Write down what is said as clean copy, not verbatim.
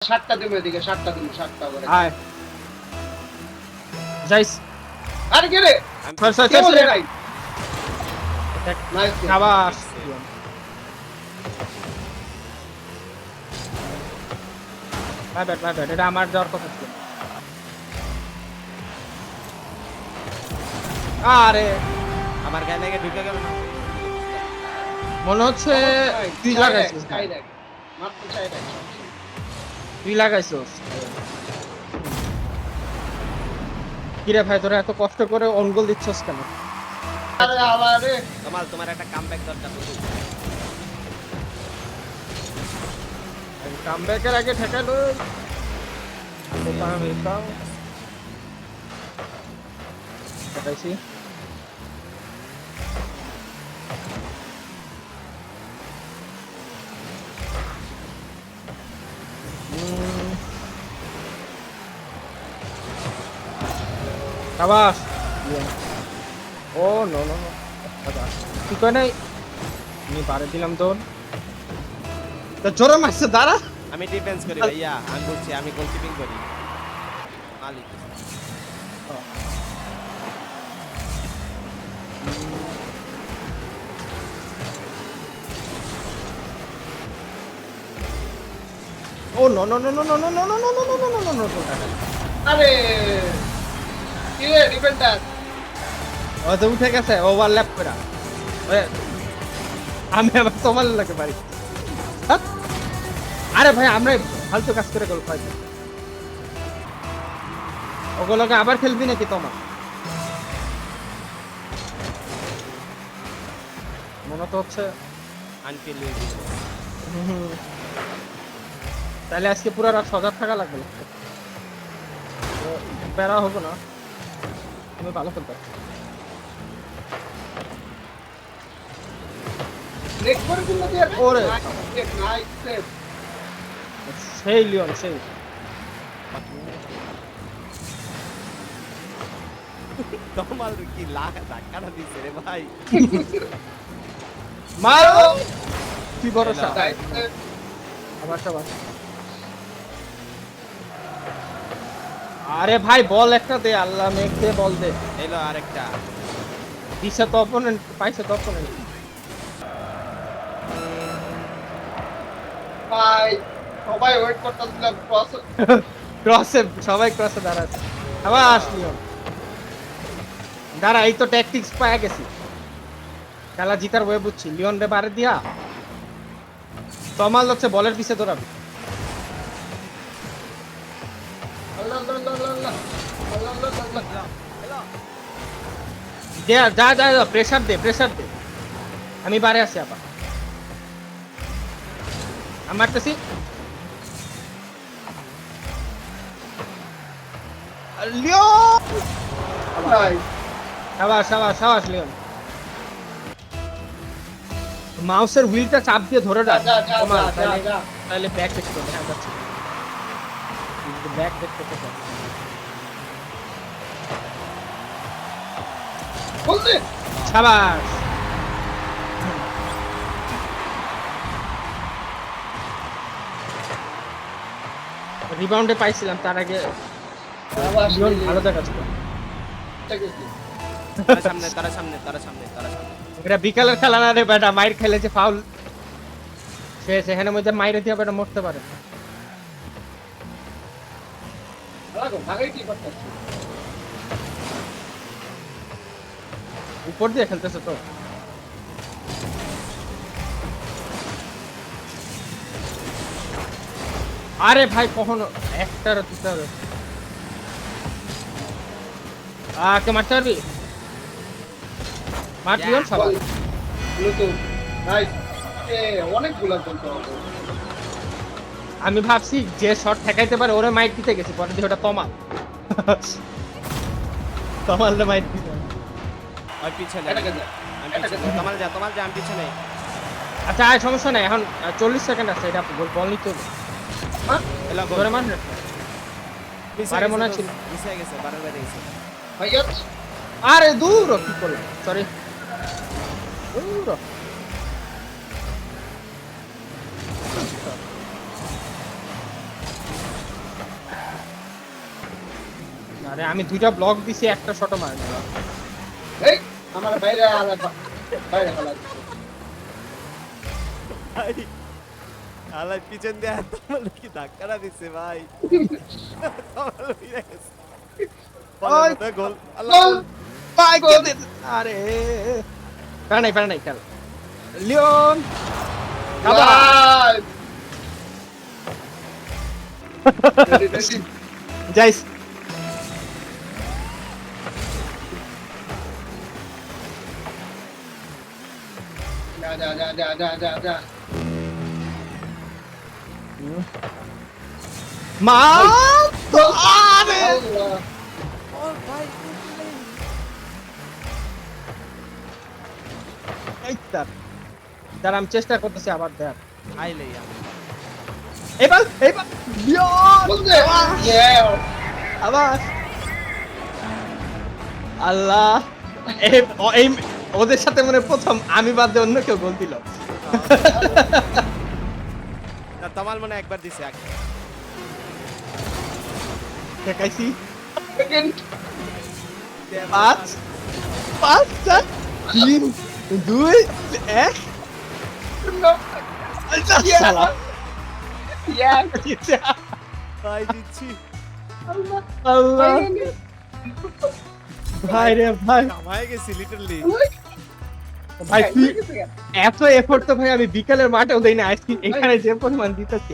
7টা দিমু এদিকে 7টা দিমু 7টা করে আয় যাইস আরে কে রে সর বলে নাই নাইস শাবাশ বাই বাই এটা আমার যাওয়ার কথা ছিল আরে আমার গায়ে লেগে ঢুকে গেল না মনে হচ্ছে তুই লাগাইছিস মাত্র চাই দেখ তুই লাগাইছিস কিরে ভাই তোরা এত কষ্ট করে অন গোল দিচ্ছস কেন আরে আরে তোমার একটা কামব্যাক দরকার কামব্যাকের আগে ঠেকালো ঠেকাইছি শাবাশ ও নো নো নো তুই কই নাই আমি পারে দিলাম তোর তো জোরে মারছে দাঁড়া আমি ডিফেন্স করি ভাইয়া আমি বলছি আমি গোলকিপিং করি মালিক ও no no no no no no no no no no no no no no no আরে কি রে ডিফেন্ডার ও তো উঠে গেছে ওভারল্যাপ করা আমি আবার তোমার লাগে পারি আরে ভাই আমরা ফালতু কাজ করে গোল খাই ওগুলোকে আবার খেলবি নাকি তোমার মনে তো হচ্ছে আনফিল তাহলে আজকে পুরো রাত 1000 টাকা লাগবে বেড়া হবো না তুমি ভালো খেলতে নেক্সট করে দিল দিয়ে ওরে। নাইস সেভ সেই লিওন সেই তোমার কি ধাক্কাটা দিচ্ছে রে ভাই মারো কি বড় শট নাইস আবার সবার আরে ভাই বল একটা দে আল্লাহ মেঘ দে বল দে এলো আরেকটা দিছে তো অপোনেন্ট পাইছে তো অপোনেন্ট ভাই সবাই ওয়েট করতেছিলাম ক্রস ক্রসে সবাই ক্রসে দাঁড়াচ্ছে আবার আসলিও দাঁড়া এই তো ট্যাকটিক্স পায়া গেছি খেলা জিতার ওয়ে বুঝছি লিওন রে বারে দিয়া তমাল হচ্ছে বলের পিছে দৌড়াবে আল্লাহ আল্লাহ আল্লাহ আল্লাহ আল্লাহ আল্লাহ দে যা যা প্রেসার দে আমি বারে আছি আবার আমি মারতেছি লিওন নাইস সাবাস লিওন মাউসের হুইলটা চাপ দিয়ে ধরে রাখ যা যা কমাল, যা তাহলে- যা তাহলে ব্যাক দেখতে হবে হ্যাঁ যাচ্ছে ব্যাক দেখতে হবে বলতে সাবাস রিবাউন্ডে পাইছিলাম তার আগে লিওন ভালো দেখাচ্ছিল তারা সামনে এটা বিকালের খেলা না রে বেটা মাইর খেলে যে ফাউল সে সেখানে মধ্যে মাইরে দিয়ে বেটা মরতে পারে ভাগাই কি করতেছ উপর দিয়ে খেলতেছে তো আরে ভাই কখনো একটার দিতে হবে কে মারতে পারবি মার দিও সবাই ব্লুটুথ নাইস অনেকগুলো বলতে হবে আমি ভাবছি যে শট ঠেকাইতে পারে ওরে মাইট দিতে গেছি পরে দিয়ে ওটা তমাল তমাল রে মাইট দিতে ওই পিছনে এটাকে যা তোমার যা আমি পিছনে আচ্ছা আর সমস্যা নাই এখন 40 সেকেন্ড আছে এটা বল নিতে হবে এলো গোল ধরে মার আরে মনে ছিল মিস হয়ে গেছে বারের বাইরে গেছে ভাইয়া আরে দূর কি করলাম সরি দূর আরে আমি দুইটা ব্লক দিছি একটা শট মার এই আমার বাইরে বাইরে ফেলা ভাই আলাই পিছন দিয়ে তোমার কি ধাক্কাটা দিছে ভাই তোমার লইয়া গেছে ওই। গোল আল্লাহ ভাই আরে পারে নাই খেল লিওন যাইস মা তো আরে ও ভাই এইটা যারা আমি চেষ্টা করতেছি আবার দেখ আইলে আমি এবার লিওন আবার আল্লাহ এই ওদের সাথে মনে হয় প্রথম আমি বাদ দিয়ে অন্য কেউ গোল দিল না তোমার মনে হয় একবার দিছে আগে দেখাইছি পাঁচ পাঁচ চার তিন দুই এক শালা ভাই দিচ্ছি আল্লাহ ভাই রে ভাই কামায় গেছি লিটারলি ভাই তুই এত এফোর্ট তো ভাই আমি বিকালের মাঠেও দেই না আজকে এখানে যে পরিমাণ দিতেছি